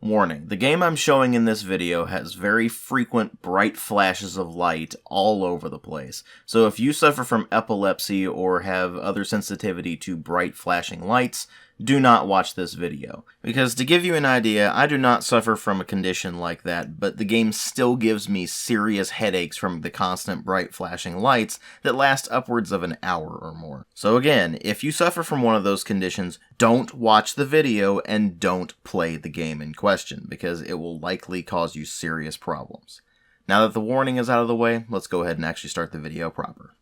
Warning, the game I'm showing in this video has very frequent bright flashes of light all over the place. So if you suffer from epilepsy or have other sensitivity to bright flashing lights, do not watch this video. Because to give you an idea, I do not suffer from a condition like that, but the game still gives me serious headaches from the constant bright flashing lights that last upwards of an hour or more. So again, if you suffer from one of those conditions, don't watch the video and don't play the game in question, because it will likely cause you serious problems. Now that the warning is out of the way, let's go ahead and actually start the video proper.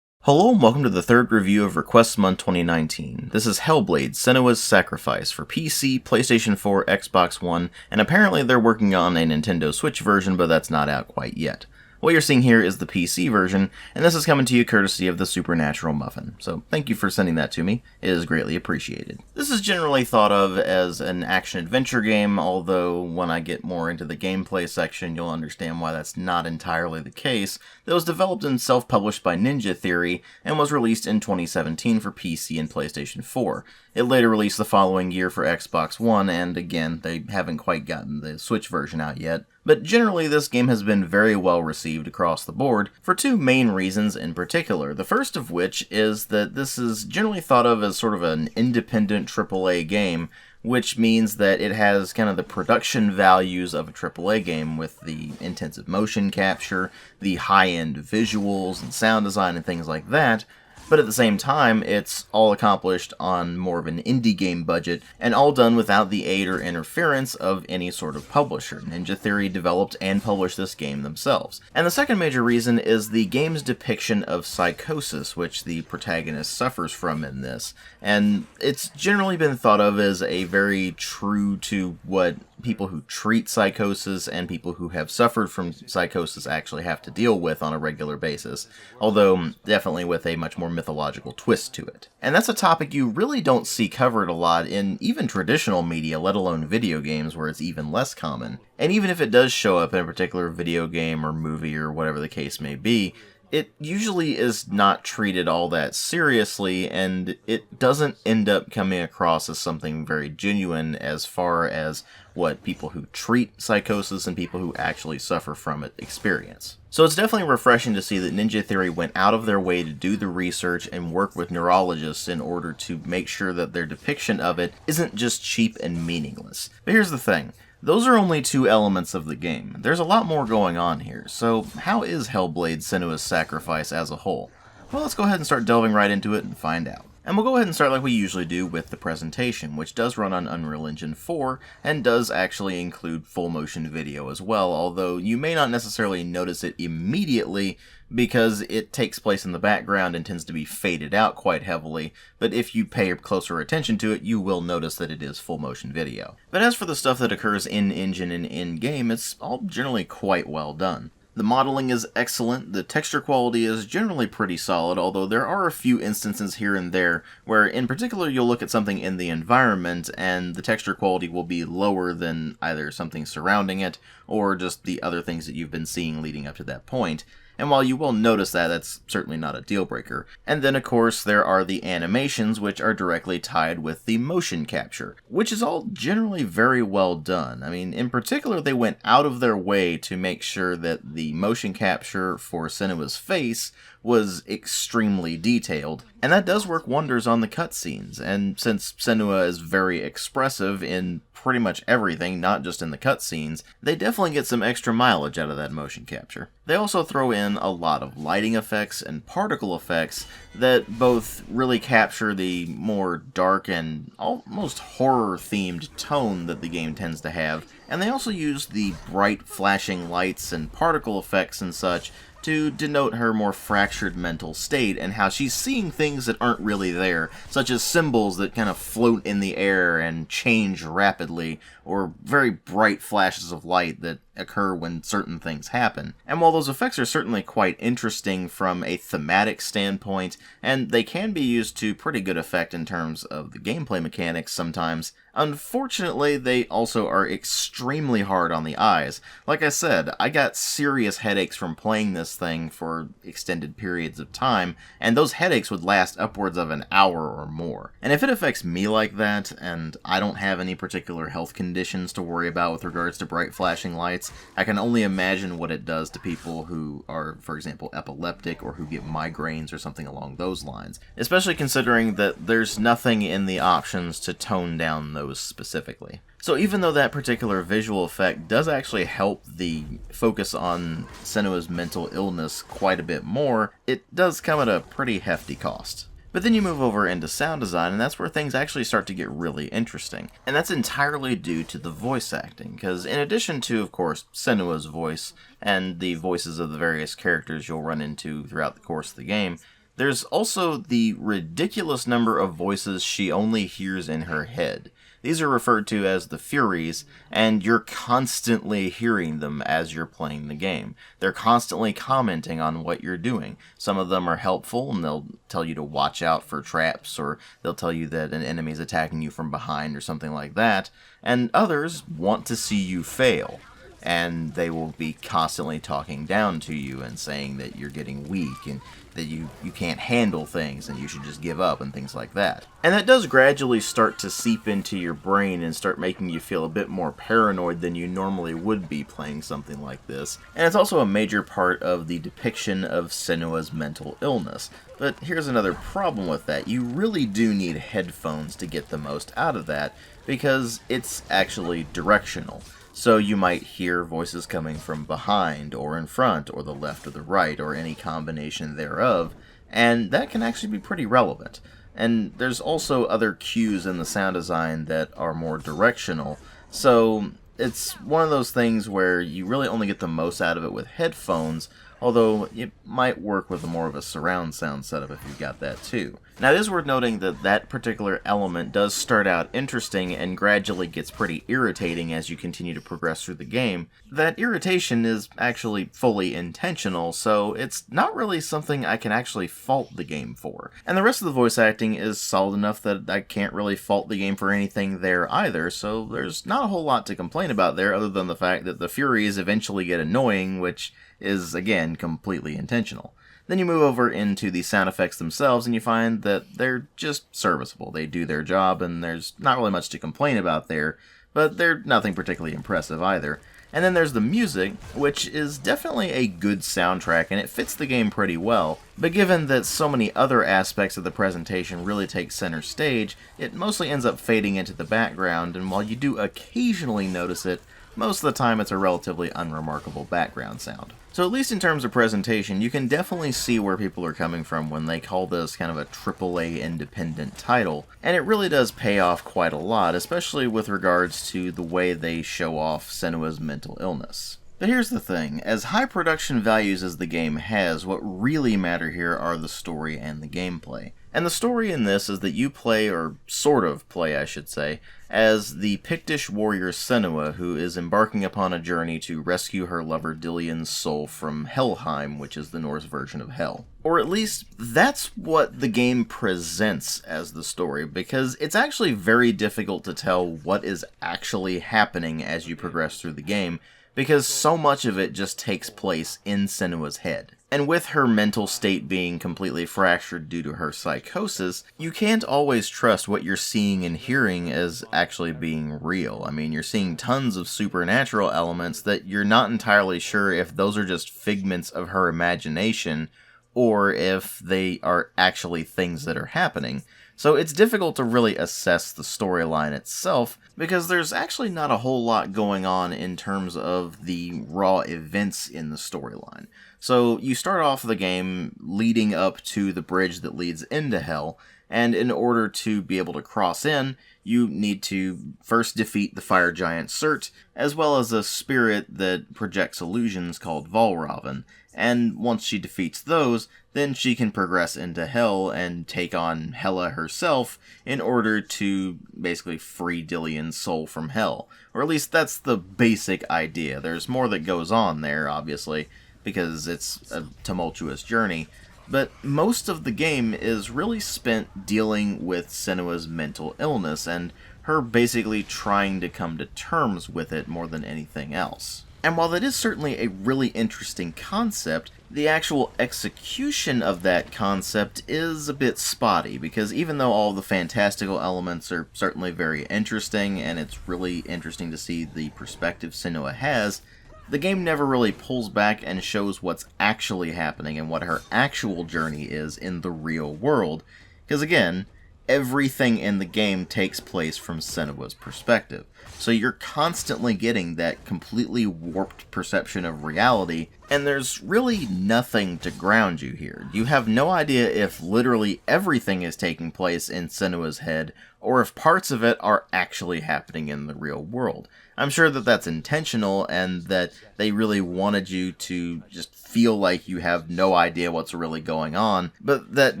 Hello and welcome to the third review of Request Month 2019. This is Hellblade: Senua's Sacrifice for PC, PlayStation 4, Xbox One, and apparently they're working on a Nintendo Switch version, but that's not out quite yet. What you're seeing here is the PC version, and this is coming to you courtesy of TheSupernaturalMuffin, so thank you for sending that to me. It is greatly appreciated. This is generally thought of as an action-adventure game, although when I get more into the gameplay section, you'll understand why that's not entirely the case. That was developed and self-published by Ninja Theory, and was released in 2017 for PC and PlayStation 4. It later released the following year for Xbox One, and again, they haven't quite gotten the Switch version out yet. But generally, this game has been very well received across the board, for two main reasons in particular. The first of which is that this is generally thought of as sort of an independent AAA game, which means that it has kind of the production values of a AAA game with the intensive motion capture, the high-end visuals and sound design and things like that. But at the same time, it's all accomplished on more of an indie game budget, and all done without the aid or interference of any sort of publisher. Ninja Theory developed and published this game themselves. And the second major reason is the game's depiction of psychosis, which the protagonist suffers from in this. And it's generally been thought of as a very true to what people who treat psychosis and people who have suffered from psychosis actually have to deal with on a regular basis, although definitely with a much more mythological twist to it. And that's a topic you really don't see covered a lot in even traditional media, let alone video games, where it's even less common. And even if it does show up in a particular video game or movie or whatever the case may be, it usually is not treated all that seriously, and it doesn't end up coming across as something very genuine as far as what people who treat psychosis and people who actually suffer from it experience. So it's definitely refreshing to see that Ninja Theory went out of their way to do the research and work with neurologists in order to make sure that their depiction of it isn't just cheap and meaningless. But here's the thing. Those are only two elements of the game. There's a lot more going on here, so how is Hellblade: Senua's Sacrifice as a whole? Well, let's go ahead and start delving right into it and find out. And we'll go ahead and start like we usually do with the presentation, which does run on Unreal Engine 4, and does actually include full motion video as well, although you may not necessarily notice it immediately because it takes place in the background and tends to be faded out quite heavily, but if you pay closer attention to it, you will notice that it is full motion video. But as for the stuff that occurs in-engine and in-game, it's all generally quite well done. The modeling is excellent, the texture quality is generally pretty solid, although there are a few instances here and there where in particular you'll look at something in the environment and the texture quality will be lower than either something surrounding it or just the other things that you've been seeing leading up to that point. And while you will notice that, that's certainly not a deal breaker. And then of course there are the animations, which are directly tied with the motion capture, which is all generally very well done. I mean, in particular they went out of their way to make sure that the motion capture for Senua's face was extremely detailed, and that does work wonders on the cutscenes. And since Senua is very expressive in pretty much everything, not just in the cutscenes, they definitely get some extra mileage out of that motion capture. They also throw in a lot of lighting effects and particle effects that both really capture the more dark and almost horror-themed tone that the game tends to have, and they also use the bright flashing lights and particle effects and such to denote her more fractured mental state and how she's seeing things that aren't really there, such as symbols that kind of float in the air and change rapidly, or very bright flashes of light that occur when certain things happen. And while those effects are certainly quite interesting from a thematic standpoint, and they can be used to pretty good effect in terms of the gameplay mechanics sometimes, unfortunately they also are extremely hard on the eyes. Like I said, I got serious headaches from playing this thing for extended periods of time, and those headaches would last upwards of an hour or more. And if it affects me like that, and I don't have any particular health conditions to worry about with regards to bright flashing lights, I can only imagine what it does to people who are, for example, epileptic or who get migraines or something along those lines. Especially considering that there's nothing in the options to tone down those specifically. So even though that particular visual effect does actually help the focus on Senua's mental illness quite a bit more, it does come at a pretty hefty cost. But then you move over into sound design, and that's where things actually start to get really interesting. And that's entirely due to the voice acting, because in addition to, of course, Senua's voice, and the voices of the various characters you'll run into throughout the course of the game, there's also the ridiculous number of voices she only hears in her head. These are referred to as the Furies, and you're constantly hearing them as you're playing the game. They're constantly commenting on what you're doing. Some of them are helpful, and they'll tell you to watch out for traps, or they'll tell you that an enemy is attacking you from behind, or something like that. And others want to see you fail, and they will be constantly talking down to you and saying that you're getting weak, and that you can't handle things and you should just give up and things like that. And that does gradually start to seep into your brain and start making you feel a bit more paranoid than you normally would be playing something like this. And it's also a major part of the depiction of Senua's mental illness. But here's another problem with that. You really do need headphones to get the most out of that, because it's actually directional. So you might hear voices coming from behind, or in front, or the left or the right, or any combination thereof, and that can actually be pretty relevant. And there's also other cues in the sound design that are more directional, so it's one of those things where you really only get the most out of it with headphones, although it might work with more of a surround sound setup if you've got that too. Now it is worth noting that that particular element does start out interesting and gradually gets pretty irritating as you continue to progress through the game. That irritation is actually fully intentional, so it's not really something I can actually fault the game for. And the rest of the voice acting is solid enough that I can't really fault the game for anything there either, so there's not a whole lot to complain about there other than the fact that the Furies eventually get annoying, which is, again, completely intentional. Then you move over into the sound effects themselves, and you find that they're just serviceable. They do their job, and there's not really much to complain about there, but they're nothing particularly impressive either. And then there's the music, which is definitely a good soundtrack, and it fits the game pretty well. But given that so many other aspects of the presentation really take center stage, it mostly ends up fading into the background, and while you do occasionally notice it, most of the time it's a relatively unremarkable background sound. So at least in terms of presentation, you can definitely see where people are coming from when they call this kind of a AAA independent title, and it really does pay off quite a lot, especially with regards to the way they show off Senua's mental illness. But here's the thing, as high production values as the game has, what really matter here are the story and the gameplay. And the story in this is that you play, or sort of play I should say, as the Pictish warrior Senua, who is embarking upon a journey to rescue her lover Dillion's soul from Helheim, which is the Norse version of Hell. Or at least, that's what the game presents as the story, because it's actually very difficult to tell what is actually happening as you progress through the game, because so much of it just takes place in Senua's head. And with her mental state being completely fractured due to her psychosis, you can't always trust what you're seeing and hearing as actually being real. I mean, you're seeing tons of supernatural elements that you're not entirely sure if those are just figments of her imagination, or if they are actually things that are happening. So it's difficult to really assess the storyline itself, because there's actually not a whole lot going on in terms of the raw events in the storyline. So you start off the game leading up to the bridge that leads into Hell, and in order to be able to cross in, you need to first defeat the fire giant Surt, as well as a spirit that projects illusions called Valravn. And once she defeats those, then she can progress into Hell and take on Hela herself in order to basically free Dillion's soul from Hell. Or at least that's the basic idea. There's more that goes on there, obviously, because it's a tumultuous journey. But most of the game is really spent dealing with Senua's mental illness and her basically trying to come to terms with it more than anything else. And while that is certainly a really interesting concept, the actual execution of that concept is a bit spotty, because even though all the fantastical elements are certainly very interesting, and it's really interesting to see the perspective Senua has, the game never really pulls back and shows what's actually happening and what her actual journey is in the real world, because again, everything in the game takes place from Senua's perspective. So you're constantly getting that completely warped perception of reality, and there's really nothing to ground you here. You have no idea if literally everything is taking place in Senua's head, or if parts of it are actually happening in the real world. I'm sure that that's intentional, and that they really wanted you to just feel like you have no idea what's really going on, but that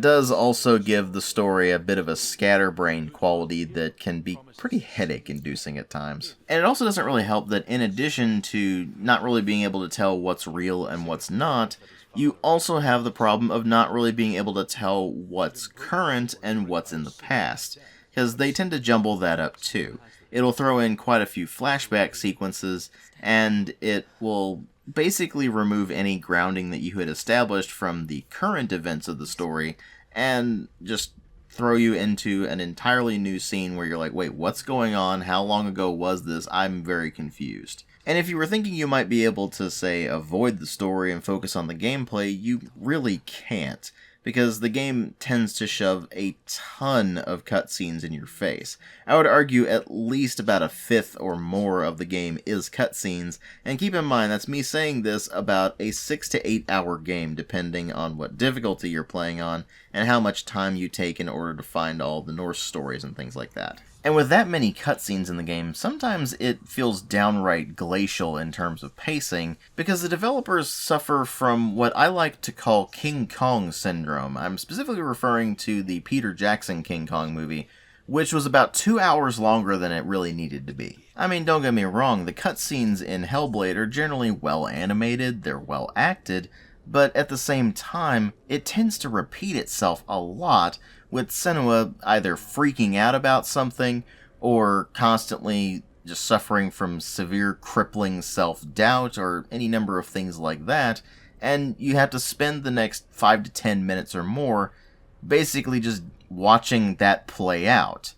does also give the story a bit of a scatterbrained quality that can be pretty headache-inducing at times. And it also doesn't really help that in addition to not really being able to tell what's real and what's not, you also have the problem of not really being able to tell what's current and what's in the past, because they tend to jumble that up too. It'll throw in quite a few flashback sequences, and it will basically remove any grounding that you had established from the current events of the story, and just throw you into an entirely new scene where you're like, wait, what's going on? How long ago was this? I'm very confused. And if you were thinking you might be able to, say, avoid the story and focus on the gameplay, you really can't, because the game tends to shove a ton of cutscenes in your face. I would argue at least about a fifth or more of the game is cutscenes, and keep in mind that's me saying this about a 6 to 8 hour game depending on what difficulty you're playing on and how much time you take in order to find all the Norse stories and things like that. And with that many cutscenes in the game, sometimes it feels downright glacial in terms of pacing, because the developers suffer from what I like to call King Kong syndrome. I'm specifically referring to the Peter Jackson King Kong movie, which was about 2 hours longer than it really needed to be. I mean, don't get me wrong, the cutscenes in Hellblade are generally well animated, they're well acted, but at the same time, it tends to repeat itself a lot, with Senua either freaking out about something, or constantly just suffering from severe crippling self-doubt, or any number of things like that, and you have to spend the next 5 to 10 minutes or more basically just watching that play out.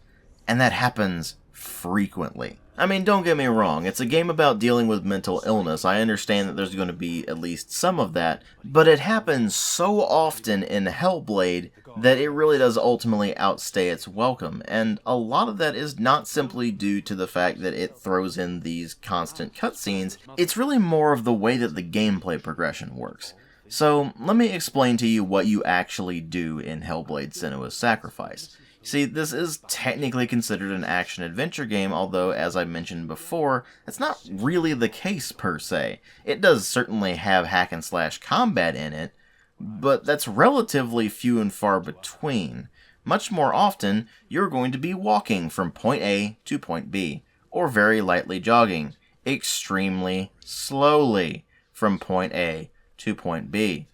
And that happens frequently. I mean, don't get me wrong, it's a game about dealing with mental illness. I understand that there's going to be at least some of that, but it happens so often in Hellblade that it really does ultimately outstay its welcome, and a lot of that is not simply due to the fact that it throws in these constant cutscenes, it's really more of the way that the gameplay progression works. So, let me explain to you what you actually do in Hellblade: Senua's Sacrifice. See, this is technically considered an action-adventure game, although, as I mentioned before, that's not really the case per se. It does certainly have hack-and-slash combat in it, but that's relatively few and far between. Much more often, you're going to be walking from point A to point B, or very lightly jogging, extremely slowly from point A to point B,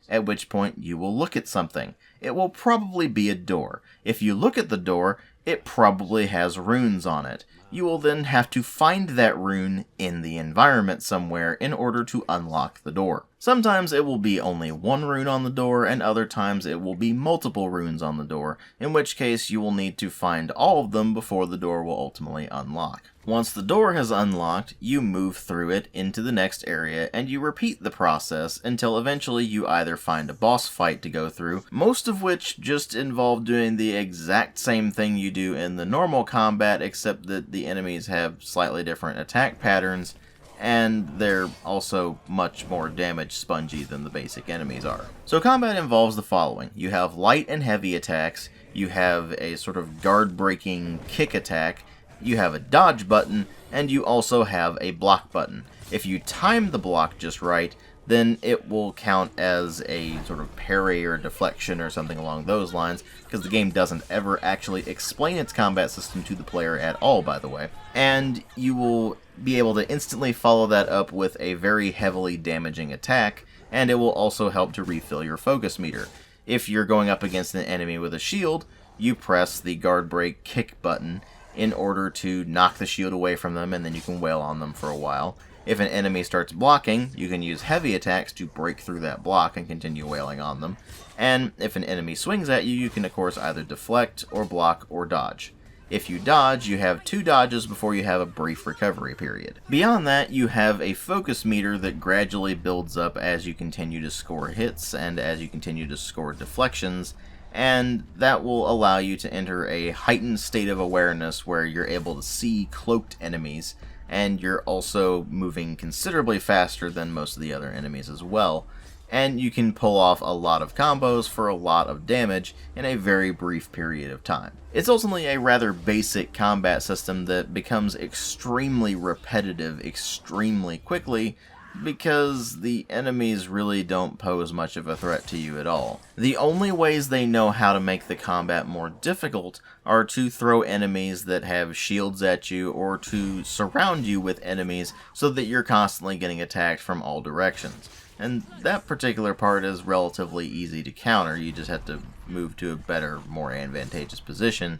at which point you will look at something. It will probably be a door. If you look at the door, it probably has runes on it. You will then have to find that rune in the environment somewhere in order to unlock the door. Sometimes it will be only one rune on the door, and other times it will be multiple runes on the door, in which case you will need to find all of them before the door will ultimately unlock. Once the door has unlocked, you move through it into the next area, and you repeat the process until eventually you either find a boss fight to go through, most of which just involve doing the exact same thing you do in the normal combat, except that the enemies have slightly different attack patterns, and they're also much more damage spongy than the basic enemies are. So combat involves the following. You have light and heavy attacks, you have a sort of guard-breaking kick attack, you have a dodge button, and you also have a block button. If you time the block just right, then it will count as a sort of parry or deflection or something along those lines, because the game doesn't ever actually explain its combat system to the player at all, by the way. And you will be able to instantly follow that up with a very heavily damaging attack, and it will also help to refill your focus meter. If you're going up against an enemy with a shield, you press the guard break kick button in order to knock the shield away from them, and then you can wail on them for a while. If an enemy starts blocking, you can use heavy attacks to break through that block and continue wailing on them. And if an enemy swings at you, you can of course either deflect, or block, or dodge. If you dodge, you have 2 dodges before you have a brief recovery period. Beyond that, you have a focus meter that gradually builds up as you continue to score hits and as you continue to score deflections, and that will allow you to enter a heightened state of awareness where you're able to see cloaked enemies, and you're also moving considerably faster than most of the other enemies as well, and you can pull off a lot of combos for a lot of damage in a very brief period of time. It's ultimately a rather basic combat system that becomes extremely repetitive extremely quickly, because the enemies really don't pose much of a threat to you at all. The only ways they know how to make the combat more difficult are to throw enemies that have shields at you, or to surround you with enemies so that you're constantly getting attacked from all directions. And that particular part is relatively easy to counter. You just have to move to a better, more advantageous position.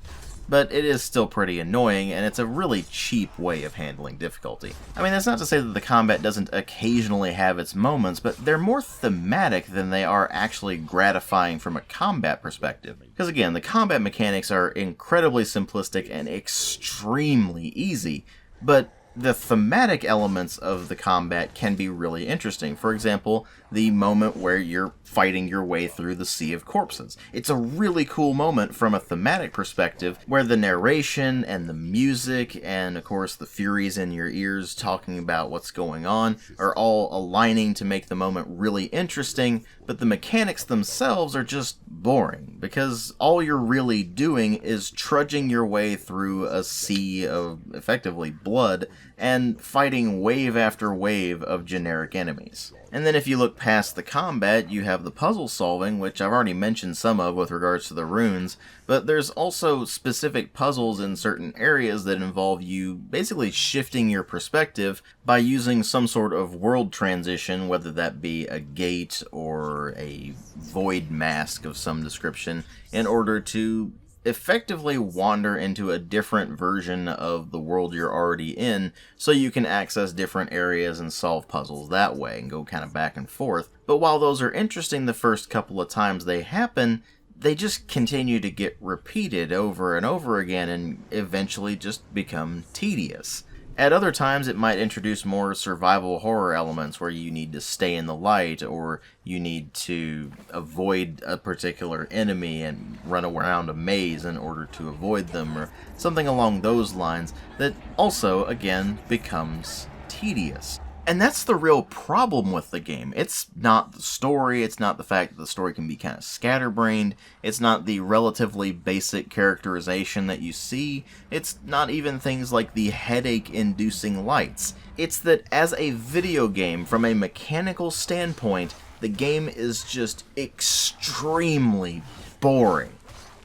But it is still pretty annoying, and it's a really cheap way of handling difficulty. I mean, that's not to say that the combat doesn't occasionally have its moments, but they're more thematic than they are actually gratifying from a combat perspective. Because again, the combat mechanics are incredibly simplistic and extremely easy, but the thematic elements of the combat can be really interesting. For example, the moment where you're fighting your way through the sea of corpses. It's a really cool moment from a thematic perspective, where the narration and the music and of course the Furies in your ears talking about what's going on are all aligning to make the moment really interesting, but the mechanics themselves are just boring, because all you're really doing is trudging your way through a sea of effectively blood and fighting wave after wave of generic enemies. And then if you look past the combat, you have the puzzle solving, which I've already mentioned some of with regards to the runes, but there's also specific puzzles in certain areas that involve you basically shifting your perspective by using some sort of world transition, whether that be a gate or a void mask of some description, in order to effectively wander into a different version of the world you're already in, so you can access different areas and solve puzzles that way and go kind of back and forth. But while those are interesting the first couple of times they happen, they just continue to get repeated over and over again and eventually just become tedious. At other times, it might introduce more survival horror elements where you need to stay in the light, or you need to avoid a particular enemy and run around a maze in order to avoid them, or something along those lines that also, again, becomes tedious. And that's the real problem with the game. It's not the story, it's not the fact that the story can be kind of scatterbrained, it's not the relatively basic characterization that you see, it's not even things like the headache-inducing lights. It's that as a video game, from a mechanical standpoint, the game is just extremely boring.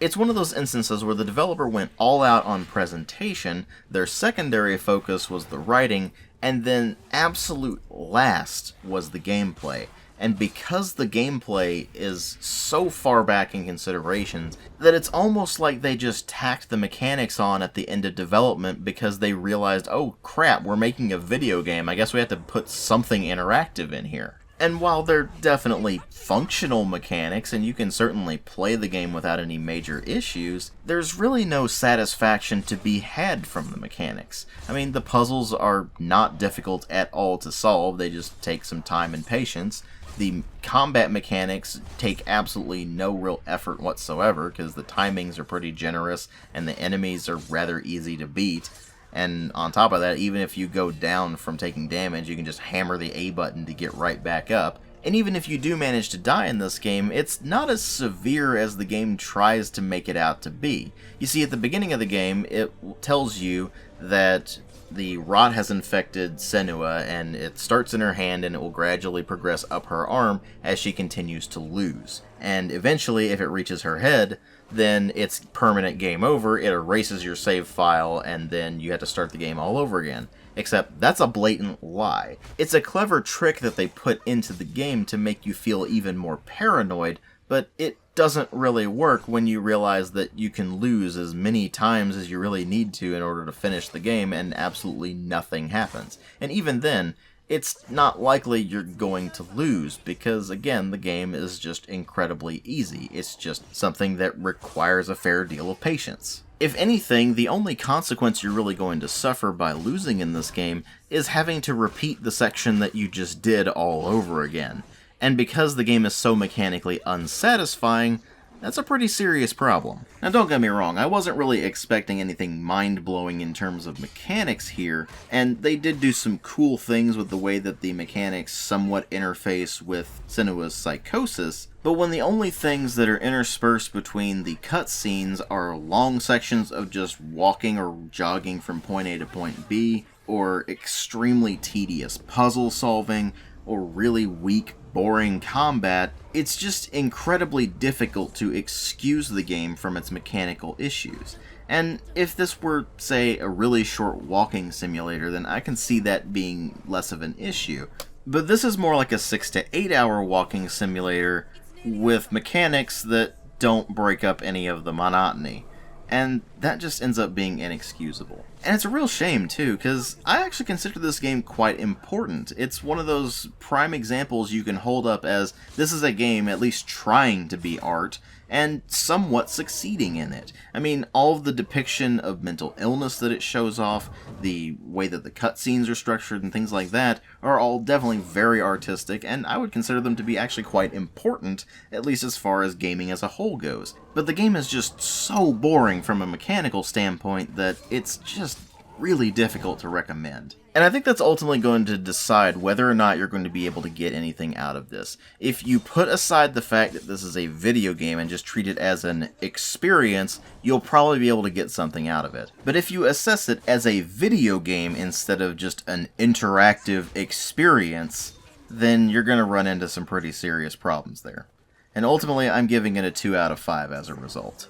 It's one of those instances where the developer went all out on presentation, their secondary focus was the writing, and then absolute last was the gameplay. And because the gameplay is so far back in considerations, that it's almost like they just tacked the mechanics on at the end of development because they realized, oh crap, we're making a video game, I guess we have to put something interactive in here. And while they're definitely functional mechanics, and you can certainly play the game without any major issues, there's really no satisfaction to be had from the mechanics. I mean, the puzzles are not difficult at all to solve, they just take some time and patience. The combat mechanics take absolutely no real effort whatsoever, because the timings are pretty generous, and the enemies are rather easy to beat. And on top of that, even if you go down from taking damage, you can just hammer the A button to get right back up. And even if you do manage to die in this game, it's not as severe as the game tries to make it out to be. You see, at the beginning of the game, it tells you that the rot has infected Senua, and it starts in her hand and it will gradually progress up her arm as she continues to lose. And eventually, if it reaches her head, then it's permanent game over, it erases your save file, and then you have to start the game all over again. Except that's a blatant lie. It's a clever trick that they put into the game to make you feel even more paranoid, but it doesn't really work when you realize that you can lose as many times as you really need to in order to finish the game and absolutely nothing happens. And even then, it's not likely you're going to lose because, again, the game is just incredibly easy. It's just something that requires a fair deal of patience. If anything, the only consequence you're really going to suffer by losing in this game is having to repeat the section that you just did all over again. And because the game is so mechanically unsatisfying, that's a pretty serious problem. Now don't get me wrong, I wasn't really expecting anything mind-blowing in terms of mechanics here, and they did do some cool things with the way that the mechanics somewhat interface with Senua's psychosis, but when the only things that are interspersed between the cutscenes are long sections of just walking or jogging from point A to point B, or extremely tedious puzzle solving, or really weak, boring combat, it's just incredibly difficult to excuse the game from its mechanical issues. And if this were, say, a really short walking simulator, then I can see that being less of an issue. But this is more like a 6 to 8 hour walking simulator with mechanics that don't break up any of the monotony. And that just ends up being inexcusable. And it's a real shame, too, because I actually consider this game quite important. It's one of those prime examples you can hold up as this is a game at least trying to be art, and somewhat succeeding in it. I mean, all of the depiction of mental illness that it shows off, the way that the cutscenes are structured and things like that, are all definitely very artistic, and I would consider them to be actually quite important, at least as far as gaming as a whole goes. But the game is just so boring from a mechanical standpoint that it's just really difficult to recommend. And I think that's ultimately going to decide whether or not you're going to be able to get anything out of this. If you put aside the fact that this is a video game and just treat it as an experience, you'll probably be able to get something out of it. But if you assess it as a video game instead of just an interactive experience, then you're going to run into some pretty serious problems there. And ultimately, I'm giving it a 2 out of 5 as a result.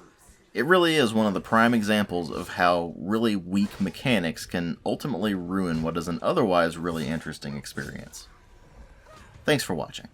It really is one of the prime examples of how really weak mechanics can ultimately ruin what is an otherwise really interesting experience. Thanks for watching.